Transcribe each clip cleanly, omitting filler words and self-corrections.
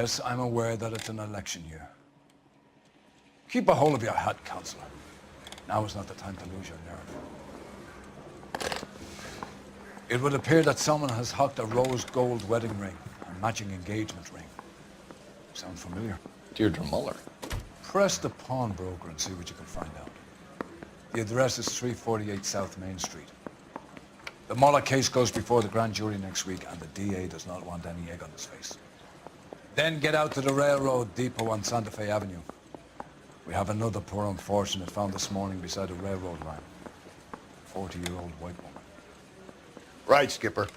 Yes, I'm aware that it's an election year. Keep a hold of your hat, Counselor. Now is not the time to lose your nerve. It would appear that someone has hocked a rose gold wedding ring and matching engagement ring. Sound familiar? Deirdre Muller. Press the pawnbroker and see what you can find out. The address is 348 South Main Street. The Muller case goes before the grand jury next week, and the DA does not want any egg on his face. Then get out to the railroad depot on Santa Fe Avenue. We have another poor unfortunate found this morning beside a railroad line. 40-year-old white woman. Right, Skipper.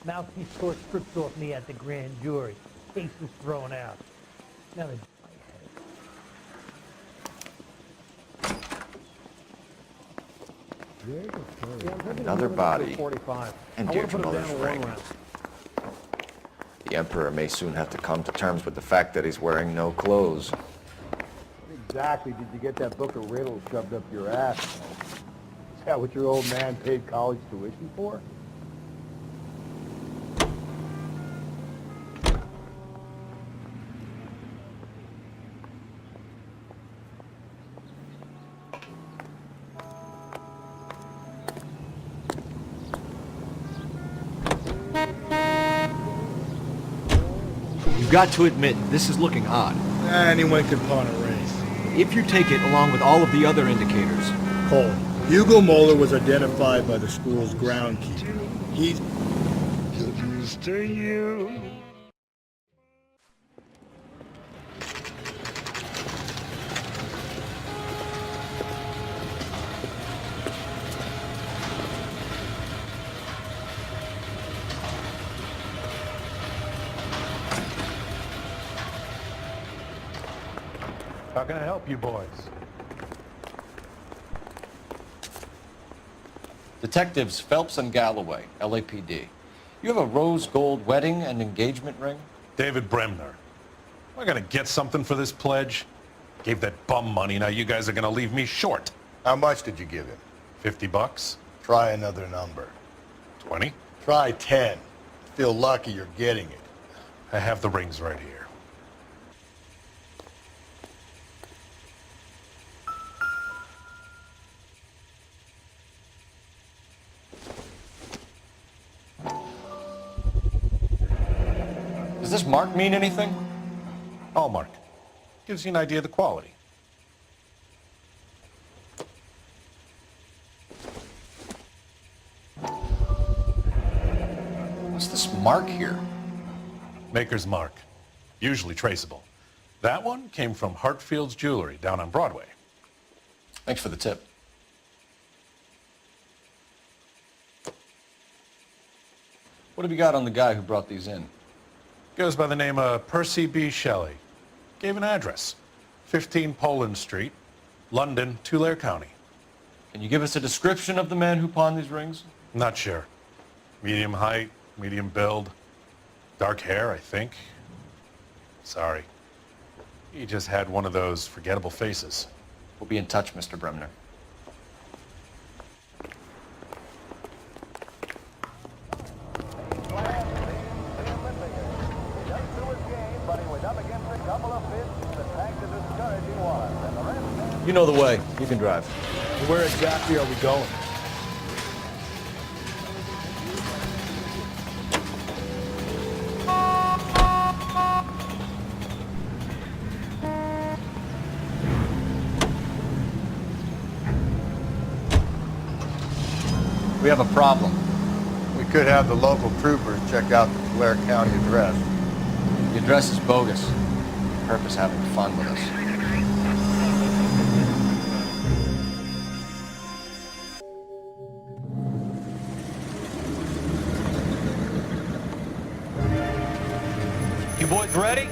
Mouthpiece tore strips off me at the grand jury. Case was thrown out. Now they... Another body. And Deirdre Muller's ring. The Emperor may soon have to come to terms with the fact that he's wearing no clothes. What exactly did you get that book of riddles shoved up your ass? Is that what your old man paid college tuition for? You've got to admit, this is looking odd. Anyone could pawn a race. If you take it along with all of the other indicators... Cole, Hugo Moeller was identified by the school's groundkeeper. He's... Used to you. How can I help you boys? Detectives Phelps and Galloway, LAPD. You have a rose gold wedding and engagement ring? David Bremner. Am I gonna get something for this pledge? Gave that bum money, now you guys are gonna leave me short. How much did you give him? $50? Try another number. 20? Try 10. Feel lucky you're getting it. I have the rings right here. Does this mark mean anything? Hallmark. Gives you an idea of the quality. What's this mark here? Maker's mark. Usually traceable. That one came from Hartfield's Jewelry down on Broadway. Thanks for the tip. What have you got on the guy who brought these in? Goes by the name of Percy B. Shelley. Gave an address. 15 Poland Street, London, Tulare County. Can you give us a description of the man who pawned these rings? Not sure. Medium height, medium build. Dark hair, I think. Sorry. He just had one of those forgettable faces. We'll be in touch, Mr. Bremner. You know the way. You can drive. Where exactly are we going? We have a problem. We could have the local troopers check out the Tulare County address. The address is bogus. The purpose having fun with us. You boys ready?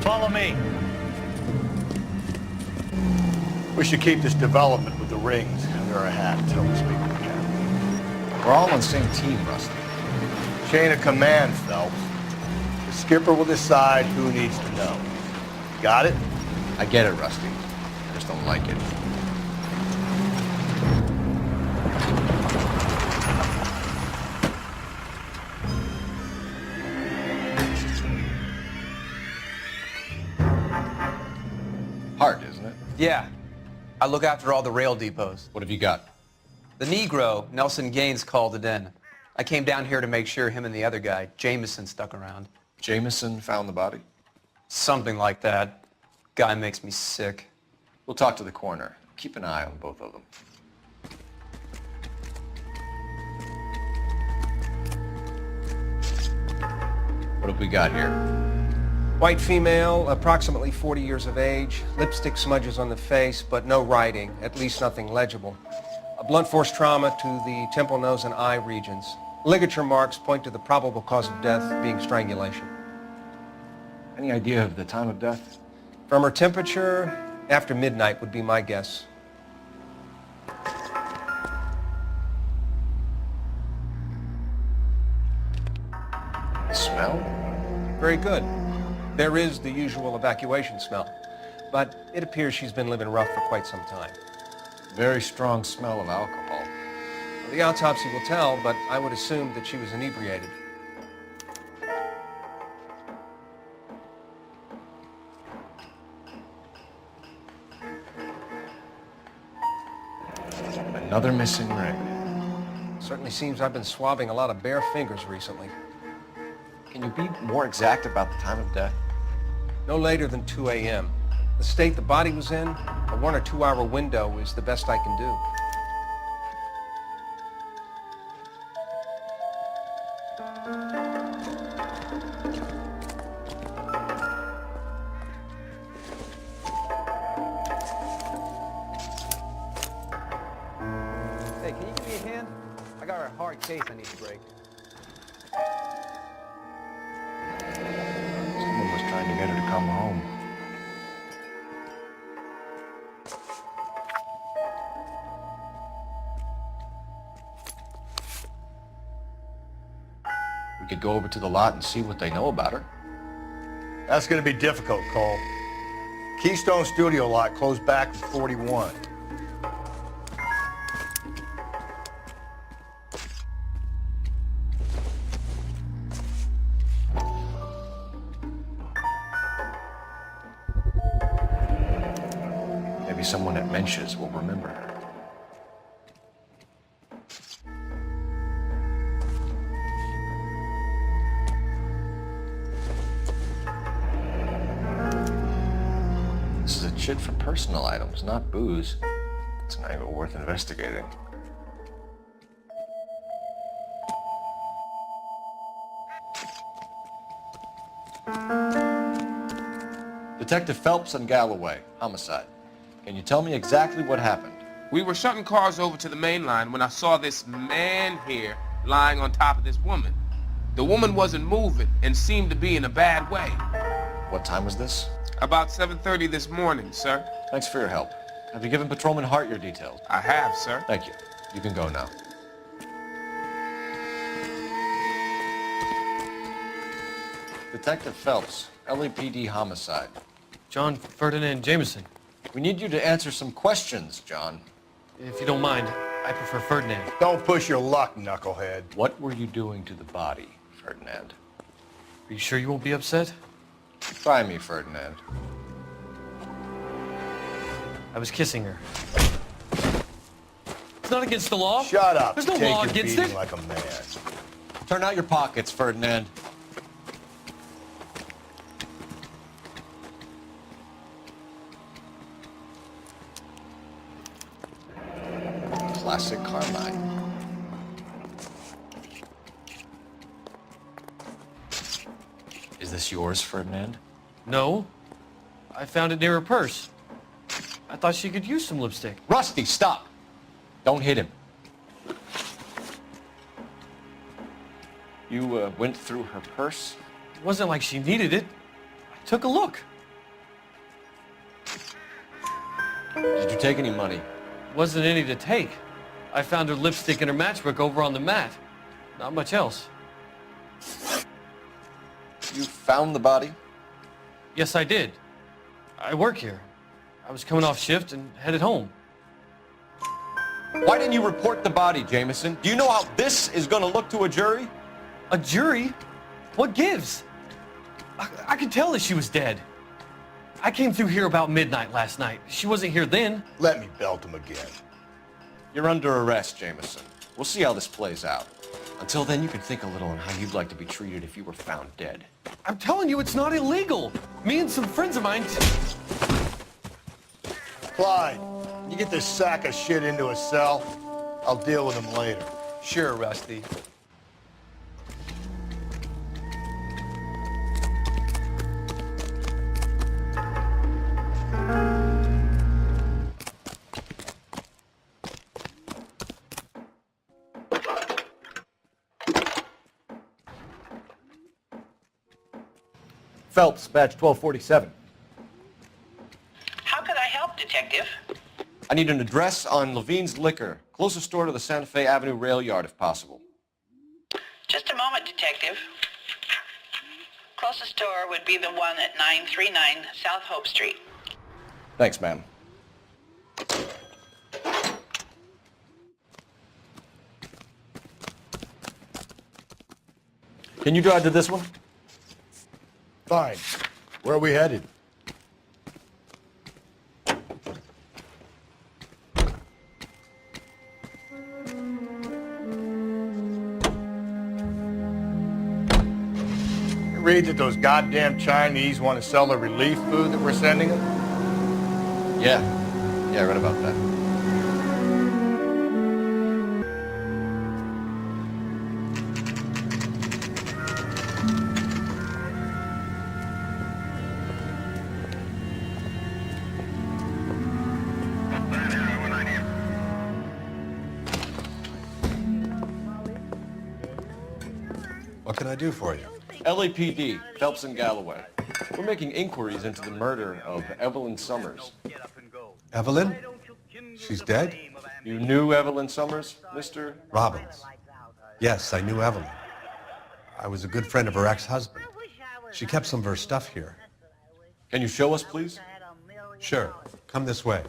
Follow me. We should keep this development with the rings under our hat until we speak to the captain. We're all on the same team, Rusty. Chain of command, Phelps. The skipper will decide who needs to know. Got it? I get it, Rusty. I just don't like it. Yeah. I look after all the rail depots. What have you got? The Negro, Nelson Gaines, called it in. I came down here to make sure him and the other guy, Jameson, stuck around. Jameson found the body? Something like that. Guy makes me sick. We'll talk to the coroner. Keep an eye on both of them. What have we got here? White female, approximately 40 years of age, lipstick smudges on the face, but no writing, at least nothing legible. A blunt force trauma to the temple, nose, and eye regions. Ligature marks point to the probable cause of death being strangulation. Any idea of the time of death? From her temperature, after midnight would be my guess. The smell? Very good. There is the usual evacuation smell, but it appears she's been living rough for quite some time. Very strong smell of alcohol. The autopsy will tell, but I would assume that she was inebriated. Another missing ring. Certainly seems I've been swabbing a lot of bare fingers recently. Can you be more exact about the time of death? No later than 2 a.m. The state the body was in, a 1 or 2 hour window is the best I can do. Hey, can you give me a hand? I got a hard case I need to break. Someone was trying to get her to come home. We could go over to the lot and see what they know about her. That's gonna be difficult, Cole. Keystone Studio lot closed back in 41. Maybe someone at Mensch's will remember her. This is a chit for personal items, not booze. It's an angle worth investigating. Detective Phelps and Galloway, homicide. Can you tell me exactly what happened? We were shutting cars over to the main line when I saw this man here lying on top of this woman. The woman wasn't moving and seemed to be in a bad way. What time was this? About 7:30 this morning, sir. Thanks for your help. Have you given Patrolman Hart your details? I have, sir. Thank you. You can go now. Detective Phelps, LAPD homicide. John Ferdinand Jameson. We need you to answer some questions, John. If you don't mind, I prefer Ferdinand. Don't push your luck, knucklehead. What were you doing to the body, Ferdinand? Are you sure you won't be upset? Try me, Ferdinand. I was kissing her. It's not against the law. Shut up. There's no Take law your against beating it. like a man. Turn out your pockets, Ferdinand. Classic Carmine. Is this yours, Ferdinand? No. I found it near her purse. I thought she could use some lipstick. Rusty, stop! Don't hit him. You went through her purse? It wasn't like she needed it. I took a look. Did you take any money? Wasn't any to take. I found her lipstick and her matchbook over on the mat. Not much else. You found the body? Yes, I did. I work here. I was coming off shift and headed home. Why didn't you report the body, Jameson? Do you know how this is going to look to a jury? A jury? What gives? I could tell that she was dead. I came through here about midnight last night. She wasn't here then. Let me belt him again. You're under arrest, Jameson. We'll see how this plays out. Until then, you can think a little on how you'd like to be treated if you were found dead. I'm telling you, it's not illegal. Me and some friends of mine... Clyde, you get this sack of shit into a cell. I'll deal with him later. Sure, Rusty. Phelps, badge 1247. How could I help, Detective? I need an address on Levine's Liquor, closest store to the Santa Fe Avenue rail yard, if possible. Just a moment, Detective. Closest store would be the one at 939 South Hope Street. Thanks, ma'am. Can you drive to this one? Fine. Where are we headed? You read that those goddamn Chinese want to sell the relief food that we're sending them? Yeah, I read about that. What can I do for you? LAPD, Phelps and Galloway. We're making inquiries into the murder of Evelyn Summers. Evelyn? She's dead? You knew Evelyn Summers, Mr. Robbins. Yes, I knew Evelyn. I was a good friend of her ex-husband. She kept some of her stuff here. Can you show us, please? Sure. Come this way.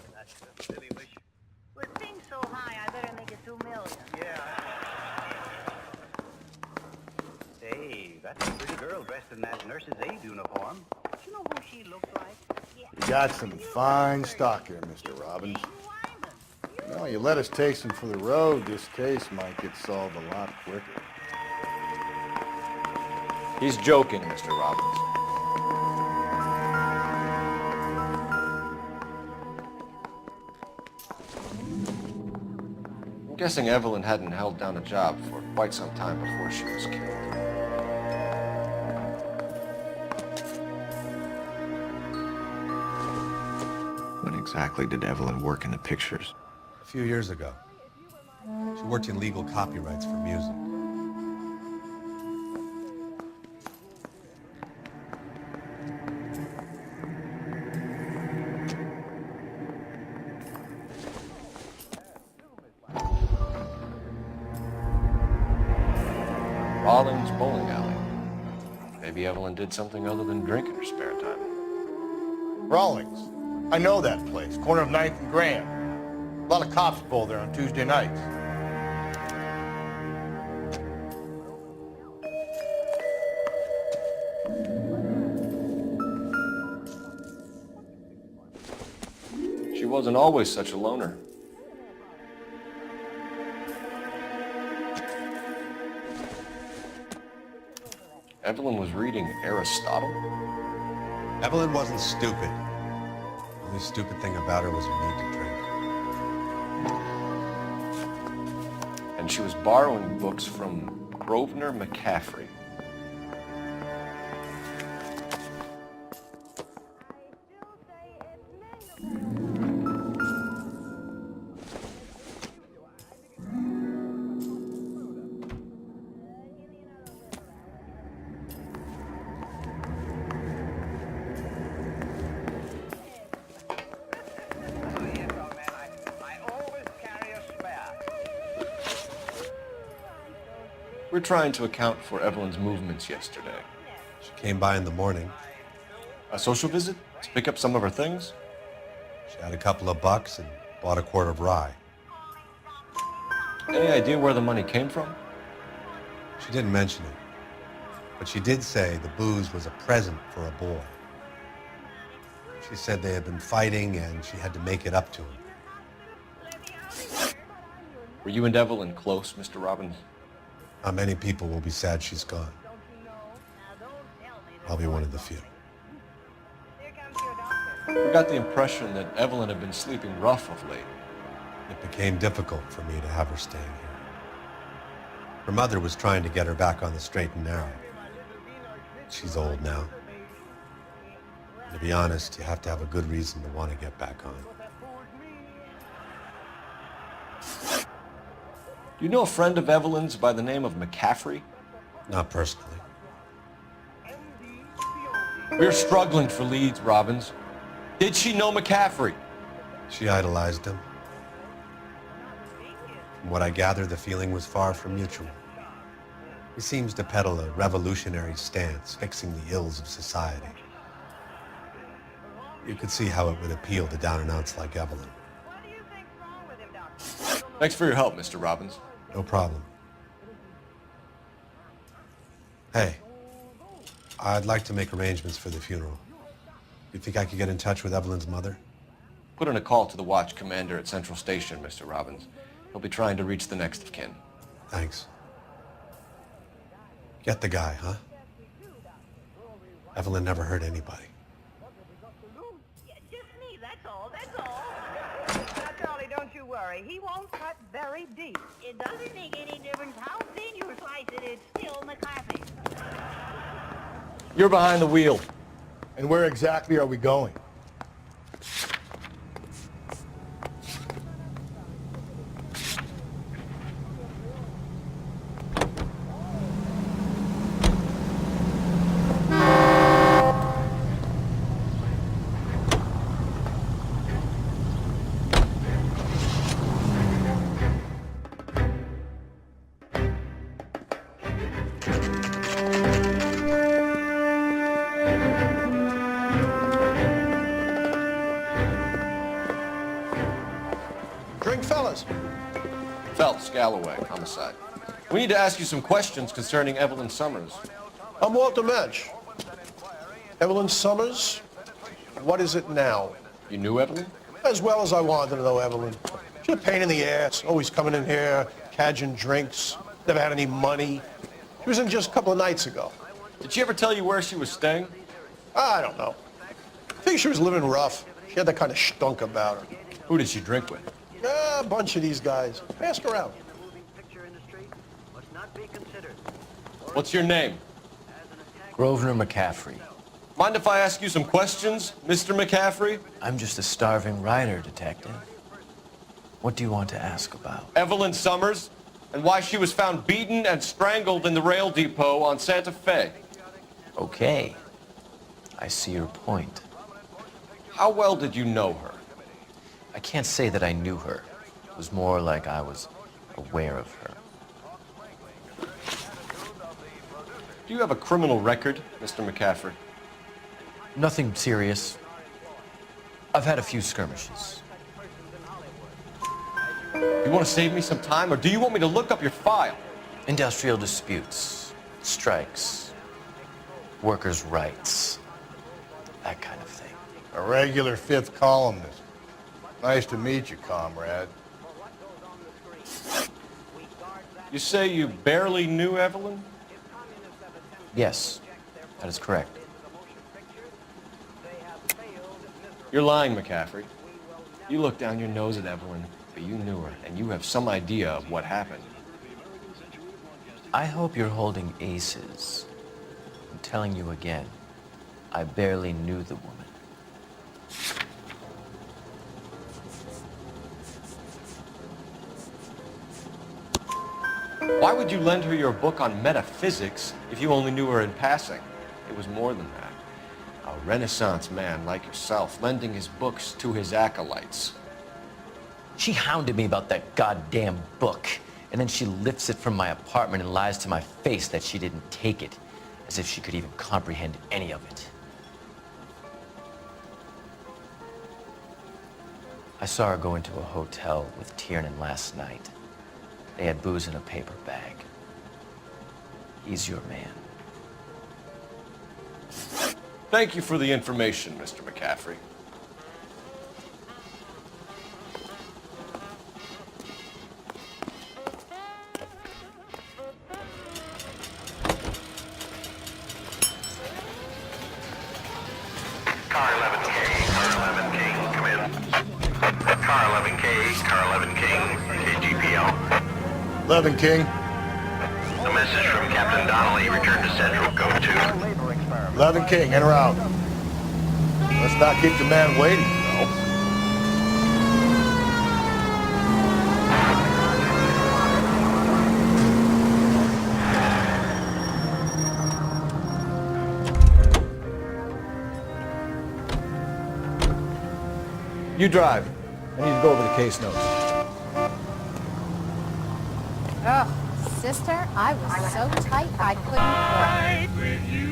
Hey, that's a pretty girl dressed in that nurse's aide uniform. You know who she looks like? You got some fine stock here, Mr. Robbins. You know, you let us take some for the road, this case might get solved a lot quicker. He's joking, Mr. Robbins. I'm guessing Evelyn hadn't held down a job for quite some time before she was killed. When exactly did Evelyn work in the pictures? A few years ago. She worked in legal copyrights for music. Rollins Bowling Alley. Maybe Evelyn did something other than drink in her spare time. Rawlings. I know that place, corner of 9th and Grand. A lot of cops bowl there on Tuesday nights. She wasn't always such a loner. Evelyn was reading Aristotle? Evelyn wasn't stupid. The only stupid thing about her was her need to drink. And she was borrowing books from Grosvenor McCaffrey. We're trying to account for Evelyn's movements yesterday. She came by in the morning. A social visit? To pick up some of her things? She had a couple of bucks and bought a quart of rye. Any idea where the money came from? She didn't mention it, but she did say the booze was a present for a boy. She She said they had been fighting and she had to make it up to him. Were you and Evelyn close, Mr. Robbins? Not many people will be sad she's gone. I'll be one of the few. We got the impression that Evelyn had been sleeping rough of late. It became difficult for me to have her staying here. Her mother was trying to get her back on the straight and narrow. She's old now. And to be honest, you have to have a good reason to want to get back on. Do you know a friend of Evelyn's by the name of McCaffrey? Not personally. We're struggling for leads, Robbins. Did she know McCaffrey? She idolized him. From what I gather, the feeling was far from mutual. He seems to peddle a revolutionary stance, fixing the ills of society. You could see how it would appeal to down-and-outs like Evelyn. Thanks for your help, Mr. Robbins. No problem. Hey, I'd like to make arrangements for the funeral. You think I could get in touch with Evelyn's mother? Put in a call to the watch commander at Central Station, Mr. Robbins. He'll be trying to reach the next of kin. Thanks. Get the guy, huh? Evelyn never hurt anybody. Just me, that's all. Now, Charlie, don't you worry. He won't cut very deep. It doesn't make any difference how thin you slice it. It's still McCarthy. You're behind the wheel. And where exactly are we going? Drink, fellas. Phelps, Galloway, homicide. We need to ask you some questions concerning Evelyn Summers. I'm Walter Mensch. Evelyn Summers? What is it now? You knew Evelyn? As well as I wanted to know Evelyn. She's a pain in the ass, always coming in here, cadging drinks, never had any money. She was in just a couple of nights ago. Did she ever tell you where she was staying? I don't know. I think she was living rough. She had that kind of stunk about her. Who did she drink with? A bunch of these guys. Ask around. What's your name? Grosvenor McCaffrey. Mind if I ask you some questions, Mr. McCaffrey? I'm just a starving writer, Detective. What do you want to ask about? Evelyn Summers, and why she was found beaten and strangled in the rail depot on Santa Fe. Okay. I see your point. How well did you know her? I can't say that I knew her. It was more like I was aware of her. Do you have a criminal record, Mr. McCaffrey? Nothing serious. I've had a few skirmishes. You want to save me some time, or do you want me to look up your file? Industrial disputes, strikes, workers' rights, that kind of thing. A regular fifth columnist. Nice to meet you, comrade. You say you barely knew Evelyn? Yes, that is correct. You're lying, McCaffrey. You look down your nose at Evelyn, but you knew her, and you have some idea of what happened. I hope you're holding aces. I'm telling you again, I barely knew the woman. Why would you lend her your book on metaphysics if you only knew her in passing? It was more than that. A Renaissance man like yourself lending his books to his acolytes. She hounded me about that goddamn book, and then she lifts it from my apartment and lies to my face that she didn't take it, as if she could even comprehend any of it. I saw her go into a hotel with Tiernan last night. They had booze in a paper bag. He's your man. Thank you for the information, Mr. McCaffrey. Car 11 King, KGPL. 11 King. A message from Captain Donnelly. Return to Central. Go to. 11 King, in or out? Let's not keep the man waiting, Phelps. You drive. I need to go over the case notes. Oh, sister, I was so tight I couldn't walk.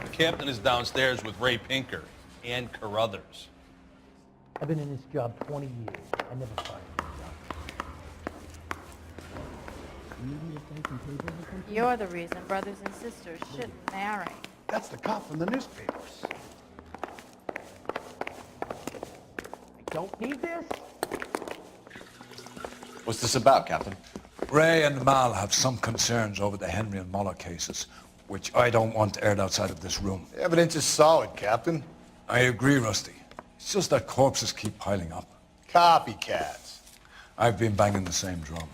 The captain is downstairs with Ray Pinker and Carruthers. I've been in this job 20 years. I never fired a You're the reason brothers and sisters shouldn't marry. That's the cop from the newspapers. I don't need this. What's this about, Captain? Ray and Mal have some concerns over the Henry and Muller cases, which I don't want aired outside of this room. The evidence is solid, Captain. I agree, Rusty. It's just that corpses keep piling up. Copycats. I've been banging the same drum.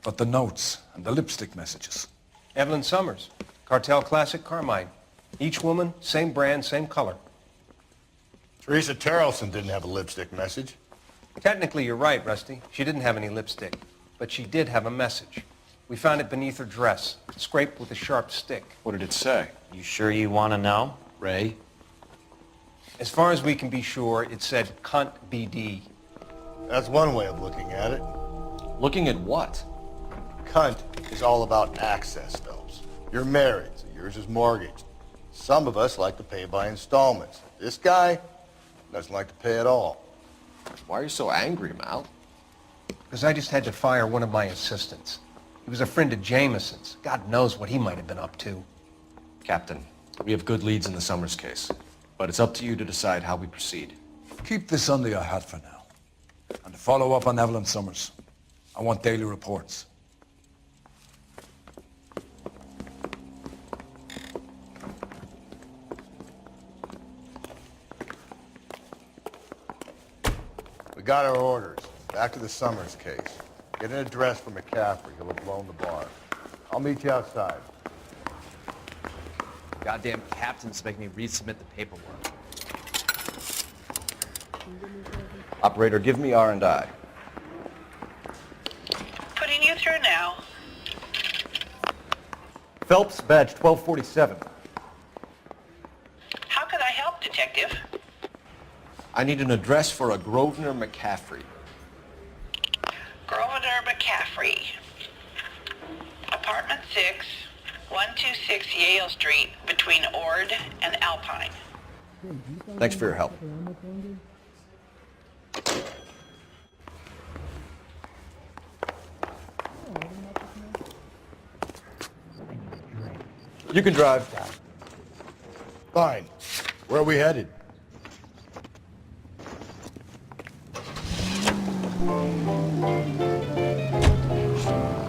But the notes and the lipstick messages. Evelyn Summers, Cartel Classic Carmine. Each woman, same brand, same color. Teresa Terrelson didn't have a lipstick message. Technically, you're right, Rusty. She didn't have any lipstick, but she did have a message. We found it beneath her dress, scraped with a sharp stick. What did it say? You sure you want to know? Ray? As far as we can be sure, it said cunt BD. That's one way of looking at it. Looking at what? Cunt is all about access, Phelps. You're married, so yours is mortgaged. Some of us like to pay by installments. This guy doesn't like to pay at all. Why are you so angry, Mal? Because I just had to fire one of my assistants. He was a friend of Jameson's. God knows what he might have been up to. Captain, we have good leads in the Summers case, but it's up to you to decide how we proceed. Keep this under your hat for now. And to follow up on Evelyn Summers, I want daily reports. We got our orders. Back to the Summers case. Get an address for McCaffrey. He'll have blown the bar. I'll meet you outside. Goddamn captains make me resubmit the paperwork. Operator, give me R&I. Putting you through now. Phelps, badge 1247. How could I help, Detective? I need an address for a Grosvenor McCaffrey. Grosvenor McCaffrey. Apartment 6, 126 Yale Street, between Ord and Alpine. Thanks for your help. You can drive. Fine. Where are we headed?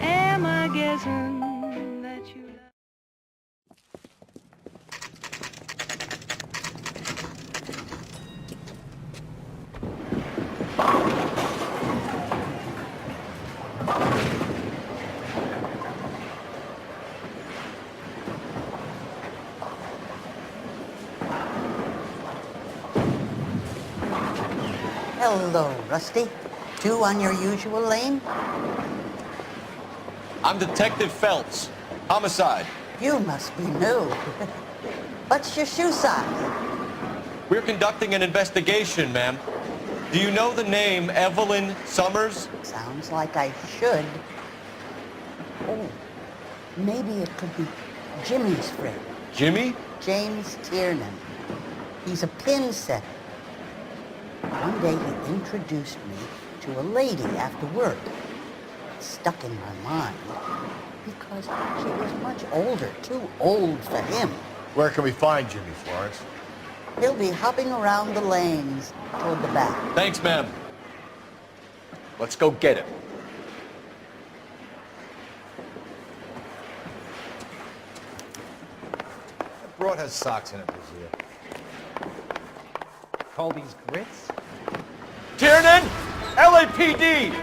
Am I guessing that you Hello, Rusty. Two on your usual lane? I'm Detective Phelps. Homicide. You must be new. What's your shoe size? We're conducting an investigation, ma'am. Do you know the name Evelyn Summers? Sounds like I should. Oh, maybe it could be Jimmy's friend. Jimmy? James Tiernan. He's a pin setter. One day he introduced me to a lady after work. stuck in my mind because she was much older, too old for him. Where can we find Jimmy, Florence? He'll be hopping around the lanes toward the back. Thanks, ma'am. Let's go get him. That broad has socks in it, Brazil. Call these grits? Tiernan! LAPD!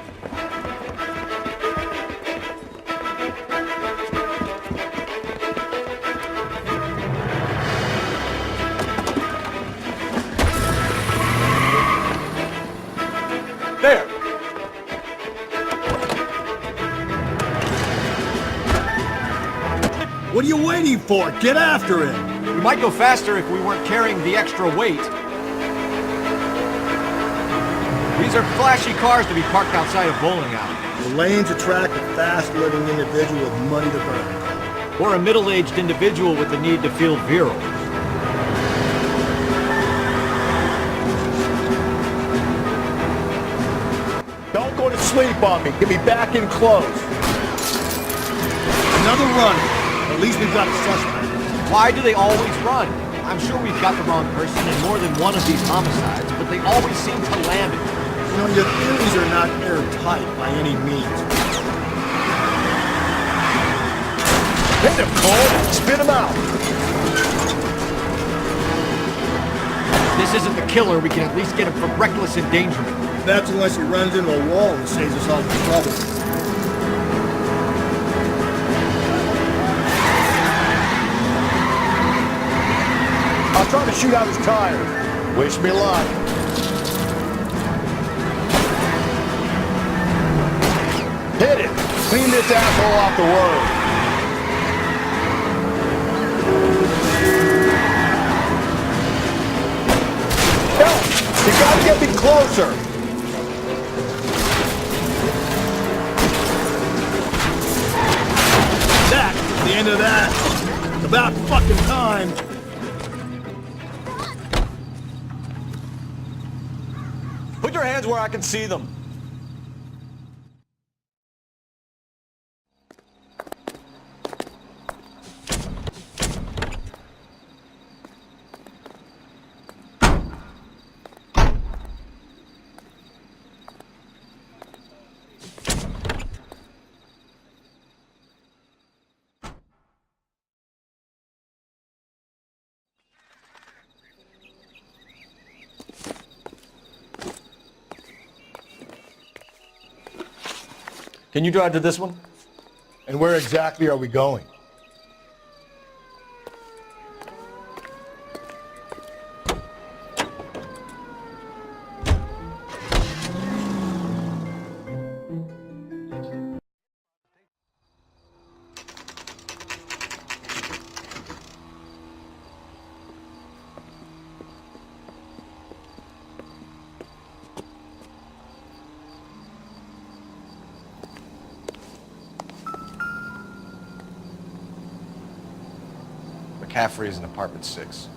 There! What are you waiting for? Get after him! We might go faster if we weren't carrying the extra weight. These are flashy cars to be parked outside a bowling alley. The lanes attract a fast-living individual with money to burn. Or a middle-aged individual with the need to feel virile. Don't go to sleep on me. Get me back in close. Another run. At least we've got a suspect. Why do they always run? I'm sure we've got the wrong person in more than one of these homicides, but they always seem to land it. You know, your theories are not airtight by any means. Hit him, Cole. Spit him out. If this isn't the killer, we can at least get him for reckless endangerment. That's unless he runs into a wall and saves us all the trouble. I'll try to shoot out his tires. Wish me luck. Hit it! Clean this asshole off the road. Hell, you gotta get me closer. That's the end of that. It's about fucking time. Put your hands where I can see them. Can you drive to this one? And where exactly are we going? McCaffrey is in apartment 6.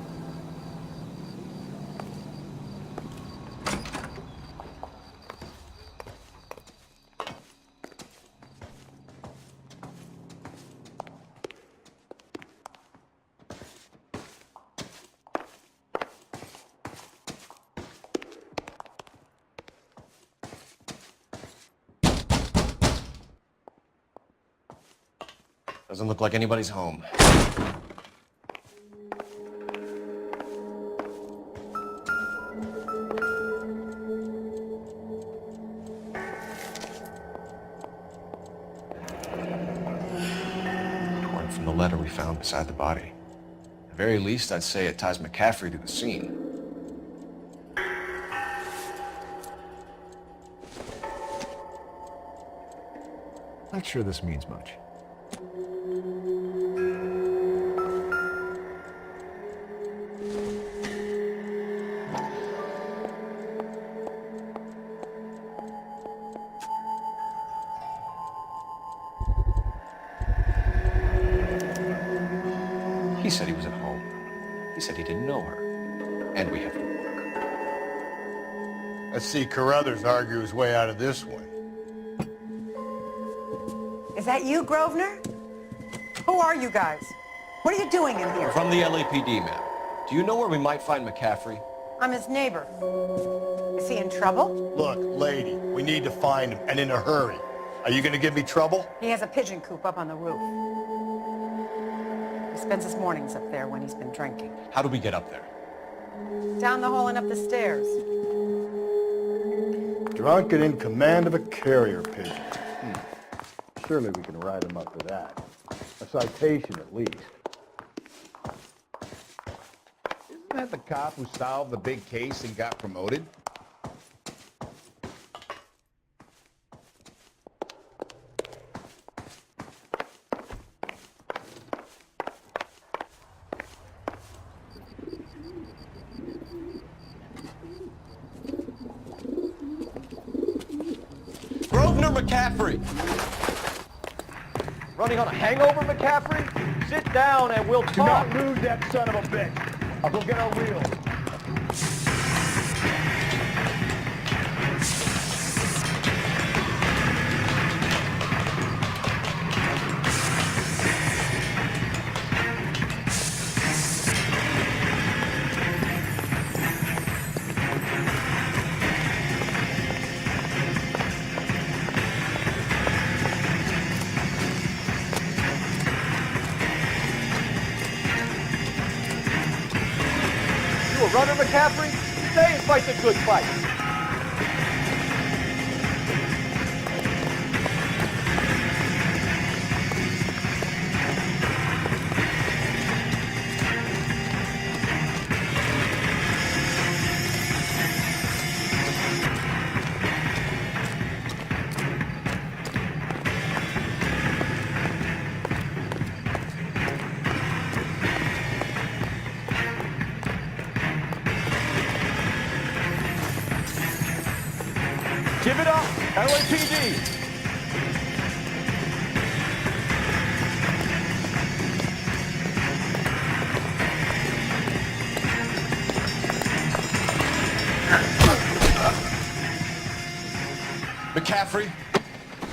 Doesn't look like anybody's home. From the letter we found beside the body. At the very least, I'd say it ties McCaffrey to the scene. Not sure this means much. He said he was at home. He said he didn't know her. And we have to look. Let's see Carruthers argue his way out of this one. Is that you, Grosvenor? Who are you guys? What are you doing in here? We're from the LAPD, ma'am. Do you know where we might find McCaffrey? I'm his neighbor. Is he in trouble? Look, lady, we need to find him, and in a hurry. Are you gonna give me trouble? He has a pigeon coop up on the roof. He spends his mornings up there when he's been drinking. How do we get up there? Down the hall and up the stairs. Drunk and in command of a carrier pigeon. Surely we can write him up for that. A citation at least. Isn't that the cop who solved the big case and got promoted? Grosvenor McCaffrey! Running on a hangover, McCaffrey? Sit down and we'll talk. Do not lose that son of a bitch. I'll go get our wheels. You a runner, McCaffrey? Stay and fight the good fight. Give it up, LAPD! McCaffrey,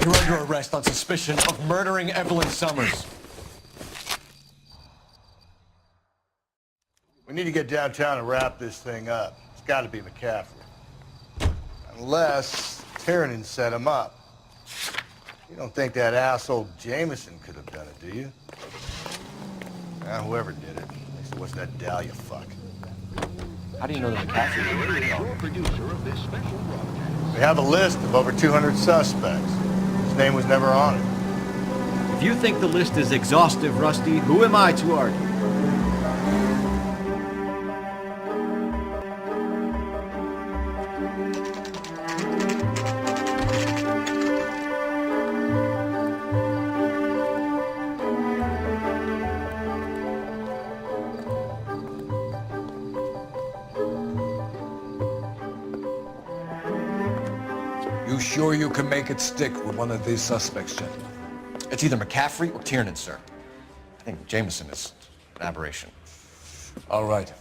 you're under arrest on suspicion of murdering Evelyn Summers. We need to get downtown and wrap this thing up. It's got to be McCaffrey. Unless Tiernan set him up. You don't think that asshole Jameson could have done it, do you? Whoever did it. At least it wasn't that Dahlia fuck. How do you know that McCaffrey? We have a list of over 200 suspects. His name was never on it. If you think the list is exhaustive, Rusty, who am I to argue? You sure you can make it stick with one of these suspects, gentlemen? It's either McCaffrey or Tiernan, sir. I think Jameson is an aberration. All right.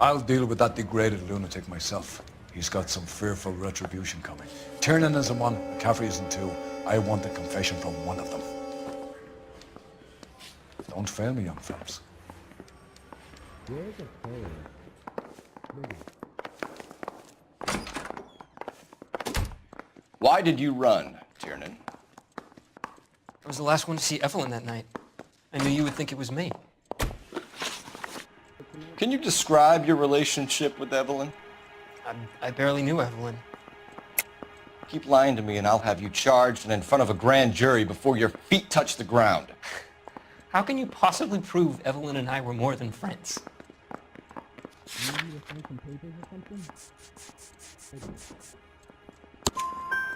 I'll deal with that degraded lunatic myself. He's got some fearful retribution coming. Tiernan isn't one, McCaffrey isn't two. I want a confession from one of them. Don't fail me, young fellas. Why did you run, Tiernan? I was the last one to see Evelyn that night. I knew you would think it was me. Can you describe your relationship with Evelyn? I barely knew Evelyn. Keep lying to me and I'll have you charged and in front of a grand jury before your feet touch the ground. How can you possibly prove Evelyn and I were more than friends?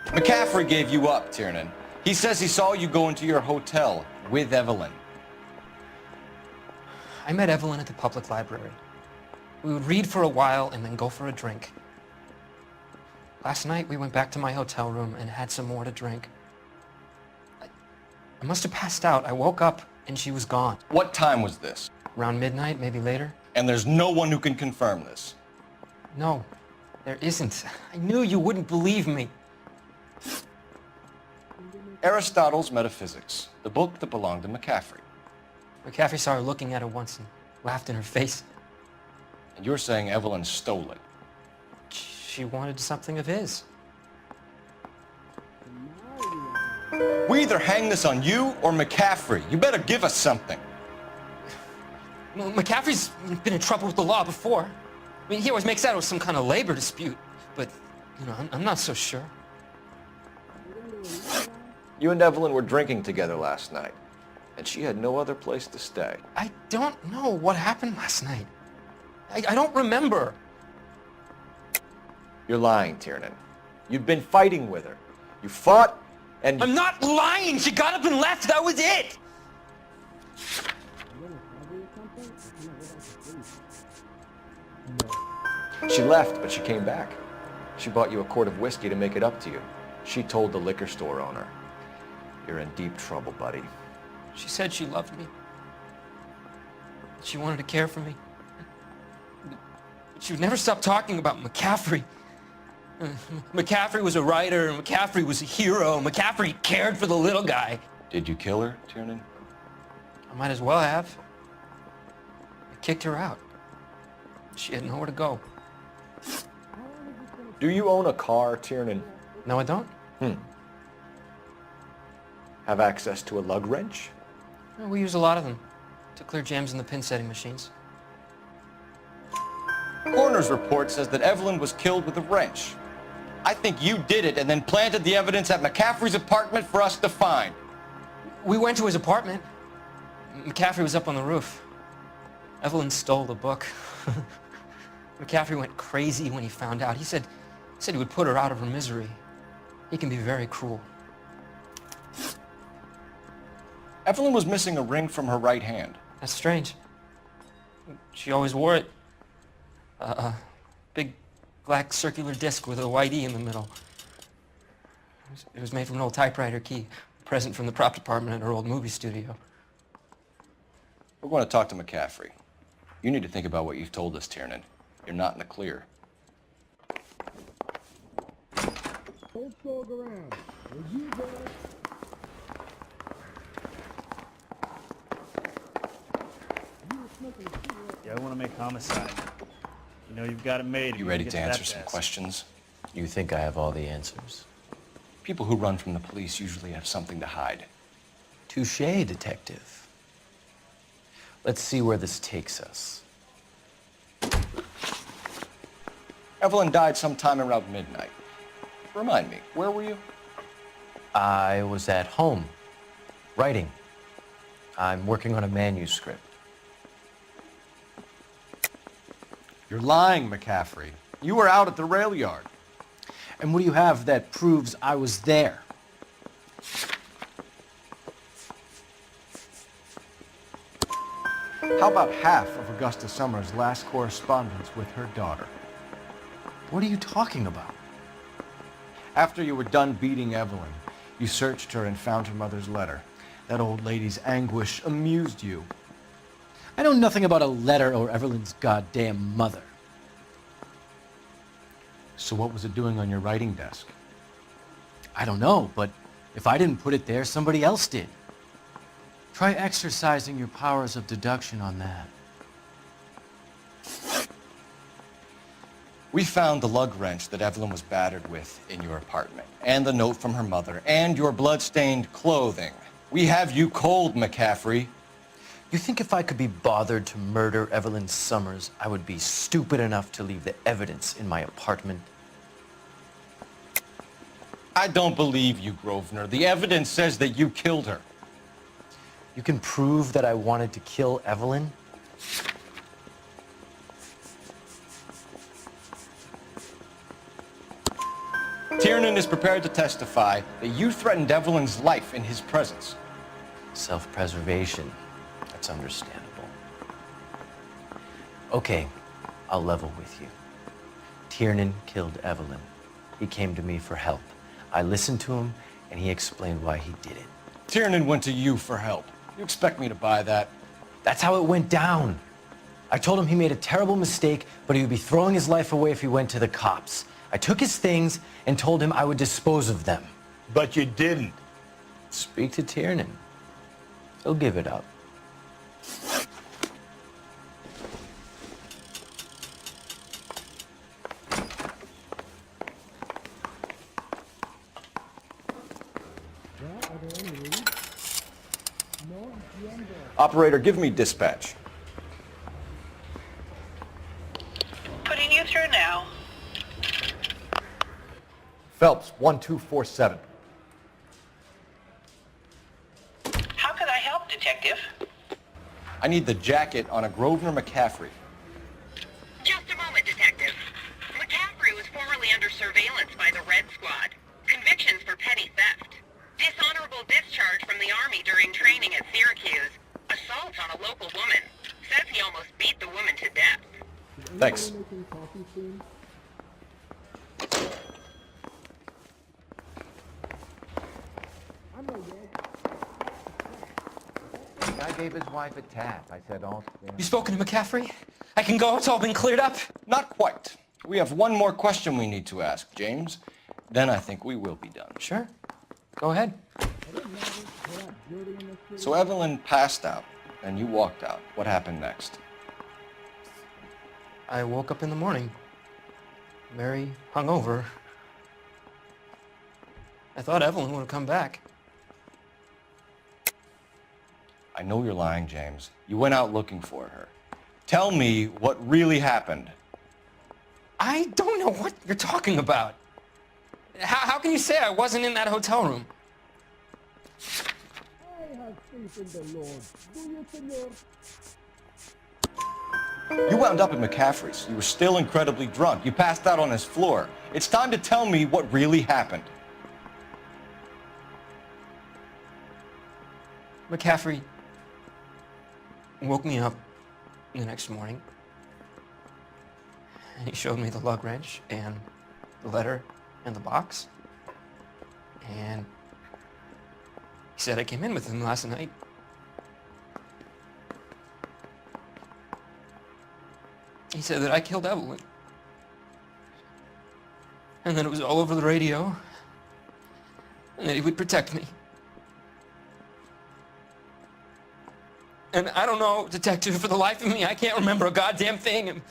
McCaffrey gave you up, Tiernan. He says he saw you go into your hotel with Evelyn. I met Evelyn at the public library. We would read for a while and then go for a drink. Last night we went back to my hotel room and had some more to drink. I must have passed out. I woke up and she was gone. What time was this? Around midnight, maybe later. And there's no one who can confirm this? No, there isn't. I knew you wouldn't believe me. Aristotle's Metaphysics, the book that belonged to McCaffrey. McCaffrey saw her looking at it once and laughed in her face. And you're saying Evelyn stole it? She wanted something of his. We either hang this on you or McCaffrey. You better give us something. Well, McCaffrey's been in trouble with the law before. I mean, he always makes out it was some kind of labor dispute, but, you know, I'm not so sure. You and Evelyn were drinking together last night, and she had no other place to stay. I don't know what happened last night. I don't remember. You're lying, Tiernan. You've been fighting with her. You fought, and... I'm not lying! She got up and left! That was it! She left, but she came back. She bought you a quart of whiskey to make it up to you. She told the liquor store owner. You're in deep trouble, buddy. She said she loved me. She wanted to care for me. She would never stop talking about McCaffrey. McCaffrey was a writer, McCaffrey was a hero, McCaffrey cared for the little guy. Did you kill her, Tiernan? I might as well have. I kicked her out. She had nowhere to go. Do you own a car, Tiernan? No, I don't. Have access to a lug wrench? Well, we use a lot of them to clear jams in the pin setting machines. Coroner's report says that Evelyn was killed with a wrench. I think you did it and then planted the evidence at McCaffrey's apartment for us to find. We went to his apartment. McCaffrey was up on the roof. Evelyn stole the book. McCaffrey went crazy when he found out. He said he would put her out of her misery. He can be very cruel. Evelyn was missing a ring from her right hand. That's strange. She always wore it. Big black circular disc with a white E in the middle. It was made from an old typewriter key, a present from the prop department at her old movie studio. We're going to talk to McCaffrey. You need to think about what you've told us, Tiernan. You're not in the clear. Don't dog around. You go. Yeah, I want to make homicide. You know, you've got it made. You ready to answer some questions? You think I have all the answers? People who run from the police usually have something to hide. Touché, detective. Let's see where this takes us. Evelyn died sometime around midnight. Remind me, where were you? I was at home, writing. I'm working on a manuscript. You're lying, McCaffrey. You were out at the rail yard. And what do you have that proves I was there? How about half of Augusta Summers' last correspondence with her daughter? What are you talking about? After you were done beating Evelyn, you searched her and found her mother's letter. That old lady's anguish amused you. I know nothing about a letter or Evelyn's goddamn mother. So what was it doing on your writing desk? I don't know, but if I didn't put it there, somebody else did. Try exercising your powers of deduction on that. We found the lug wrench that Evelyn was battered with in your apartment, and the note from her mother, and your blood-stained clothing. We have you cold, McCaffrey. You think if I could be bothered to murder Evelyn Summers, I would be stupid enough to leave the evidence in my apartment? I don't believe you, Grosvenor. The evidence says that you killed her. You can prove that I wanted to kill Evelyn? Tiernan is prepared to testify that you threatened Evelyn's life in his presence. Self-preservation. That's understandable. Okay, I'll level with you. Tiernan killed Evelyn. He came to me for help. I listened to him, and he explained why he did it. Tiernan went to you for help. You expect me to buy that? That's how it went down. I told him he made a terrible mistake, but he would be throwing his life away if he went to the cops. I took his things and told him I would dispose of them. But you didn't. Speak to Tiernan. He'll give it up. Operator, give me dispatch. Putting you through now. Phelps, 1247. How could I help, Detective? I need the jacket on a Grosvenor McCaffrey. Just a moment, Detective. McCaffrey was formerly under surveillance by the Red Squad. Convictions for petty theft. Dishonorable discharge from the Army during training at Syracuse. Assault on a local woman. Says he almost beat the woman to death. Thanks. The guy gave his wife a tap. I said, oh, damn. You spoken to McCaffrey? I can go? It's all been cleared up? Not quite. We have one more question we need to ask, James. Then I think we will be done. Sure. Go ahead. So Evelyn passed out, and you walked out. What happened next? I woke up in the morning, very hungover. I thought Evelyn would have come back. I know you're lying, James. You went out looking for her. Tell me what really happened. I don't know what you're talking about. How can you say I wasn't in that hotel room? I have faith in the Lord. Do you, senor? You wound up at McCaffrey's. You were still incredibly drunk. You passed out on his floor. It's time to tell me what really happened. McCaffrey woke me up the next morning, and he showed me the lug wrench and the letter and the box, and he said I came in with him last night. He said that I killed Evelyn, and that it was all over the radio, and that he would protect me. And I don't know, Detective, for the life of me, I can't remember a goddamn thing. And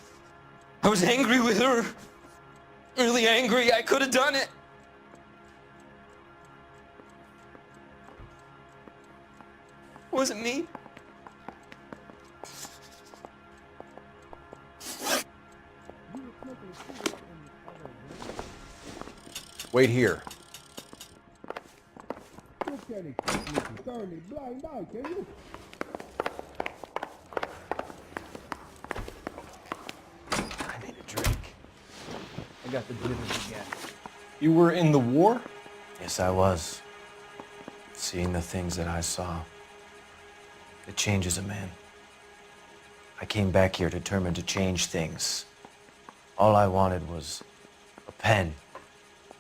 I was angry with her. Really angry. I could have done it. Was it me? Wait here. You can't expect me to turn a blind eye, can you? I need a drink. I got the jitters again. You were in the war? Yes, I was. Seeing the things that I saw, it changes a man. I came back here determined to change things. All I wanted was a pen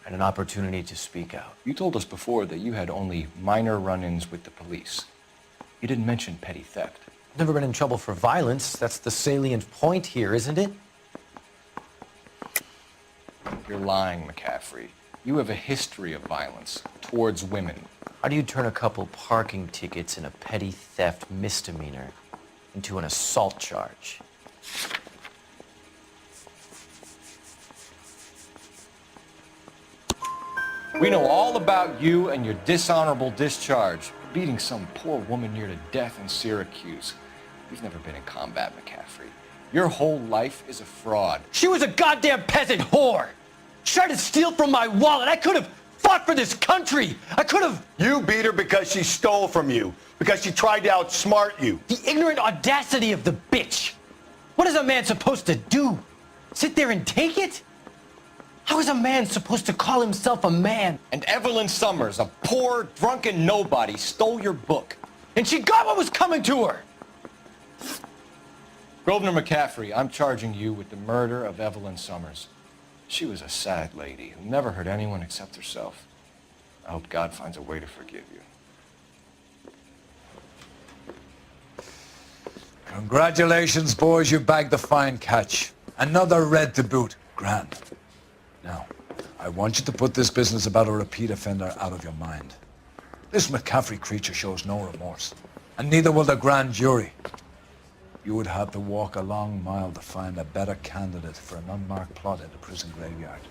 and an opportunity to speak out. You told us before that you had only minor run-ins with the police. You didn't mention petty theft. I've never been in trouble for violence. That's the salient point here, isn't it? You're lying, McCaffrey. You have a history of violence towards women. How do you turn a couple parking tickets and a petty theft misdemeanor into an assault charge? We know all about you and your dishonorable discharge, beating some poor woman near to death in Syracuse. You've never been in combat, McCaffrey. Your whole life is a fraud. She was a goddamn peasant whore! She tried to steal from my wallet. I could have fought for this country. I could have... You beat her because she stole from you, because she tried to outsmart you. The ignorant audacity of the bitch. What is a man supposed to do? Sit there and take it? How is a man supposed to call himself a man? And Evelyn Summers, a poor, drunken nobody, stole your book. And she got what was coming to her. Grosvenor McCaffrey, I'm charging you with the murder of Evelyn Summers. She was a sad lady who never hurt anyone except herself. I hope God finds a way to forgive you. Congratulations, boys. You bagged the fine catch. Another red to boot. Grand. Now, I want you to put this business about a repeat offender out of your mind. This McCaffrey creature shows no remorse, and neither will the grand jury. You would have to walk a long mile to find a better candidate for an unmarked plot in the prison graveyard.